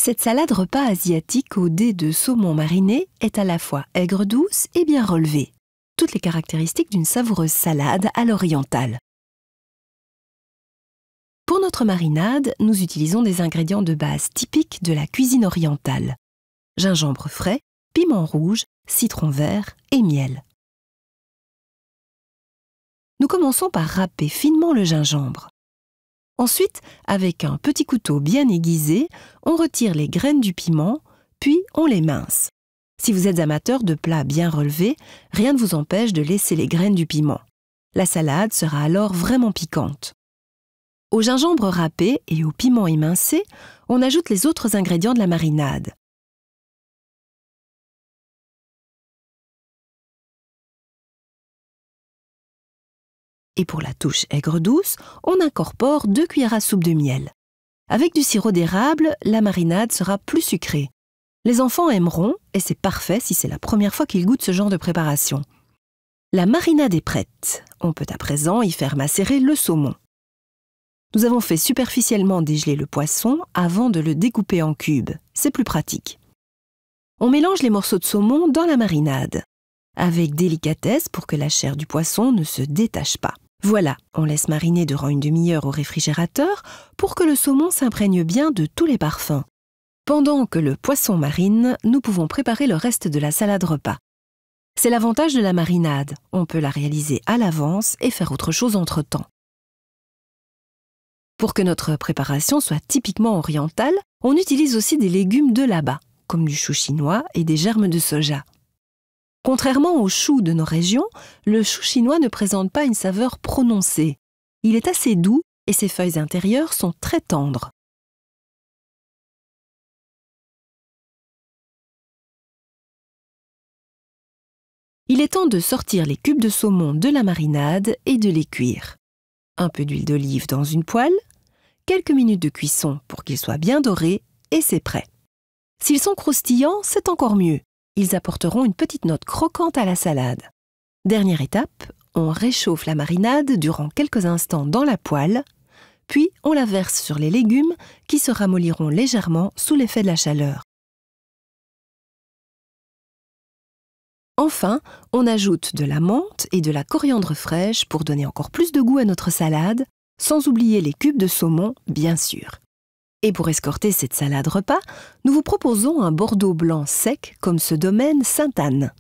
Cette salade repas asiatique au dés de saumon mariné est à la fois aigre-douce et bien relevée. Toutes les caractéristiques d'une savoureuse salade à l'orientale. Pour notre marinade, nous utilisons des ingrédients de base typiques de la cuisine orientale. Gingembre frais, piment rouge, citron vert et miel. Nous commençons par râper finement le gingembre. Ensuite, avec un petit couteau bien aiguisé, on retire les graines du piment, puis on les mince. Si vous êtes amateur de plats bien relevés, rien ne vous empêche de laisser les graines du piment. La salade sera alors vraiment piquante. Au gingembre râpé et au piment émincé, on ajoute les autres ingrédients de la marinade. Et pour la touche aigre-douce, on incorpore 2 cuillères à soupe de miel. Avec du sirop d'érable, la marinade sera plus sucrée. Les enfants aimeront et c'est parfait si c'est la première fois qu'ils goûtent ce genre de préparation. La marinade est prête. On peut à présent y faire macérer le saumon. Nous avons fait superficiellement dégeler le poisson avant de le découper en cubes. C'est plus pratique. On mélange les morceaux de saumon dans la marinade, avec délicatesse pour que la chair du poisson ne se détache pas. Voilà, on laisse mariner durant une demi-heure au réfrigérateur pour que le saumon s'imprègne bien de tous les parfums. Pendant que le poisson marine, nous pouvons préparer le reste de la salade repas. C'est l'avantage de la marinade, on peut la réaliser à l'avance et faire autre chose entre-temps. Pour que notre préparation soit typiquement orientale, on utilise aussi des légumes de là-bas, comme du chou chinois et des germes de soja. Contrairement au chou de nos régions, le chou chinois ne présente pas une saveur prononcée. Il est assez doux et ses feuilles intérieures sont très tendres. Il est temps de sortir les cubes de saumon de la marinade et de les cuire. Un peu d'huile d'olive dans une poêle, quelques minutes de cuisson pour qu'ils soient bien dorés et c'est prêt. S'ils sont croustillants, c'est encore mieux. Ils apporteront une petite note croquante à la salade. Dernière étape, on réchauffe la marinade durant quelques instants dans la poêle, puis on la verse sur les légumes qui se ramolliront légèrement sous l'effet de la chaleur. Enfin, on ajoute de la menthe et de la coriandre fraîche pour donner encore plus de goût à notre salade, sans oublier les cubes de saumon, bien sûr. Et pour escorter cette salade repas, nous vous proposons un Bordeaux blanc sec comme ce domaine Sainte-Anne.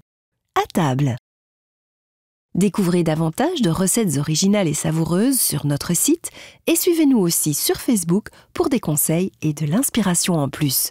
À table! Découvrez davantage de recettes originales et savoureuses sur notre site et suivez-nous aussi sur Facebook pour des conseils et de l'inspiration en plus.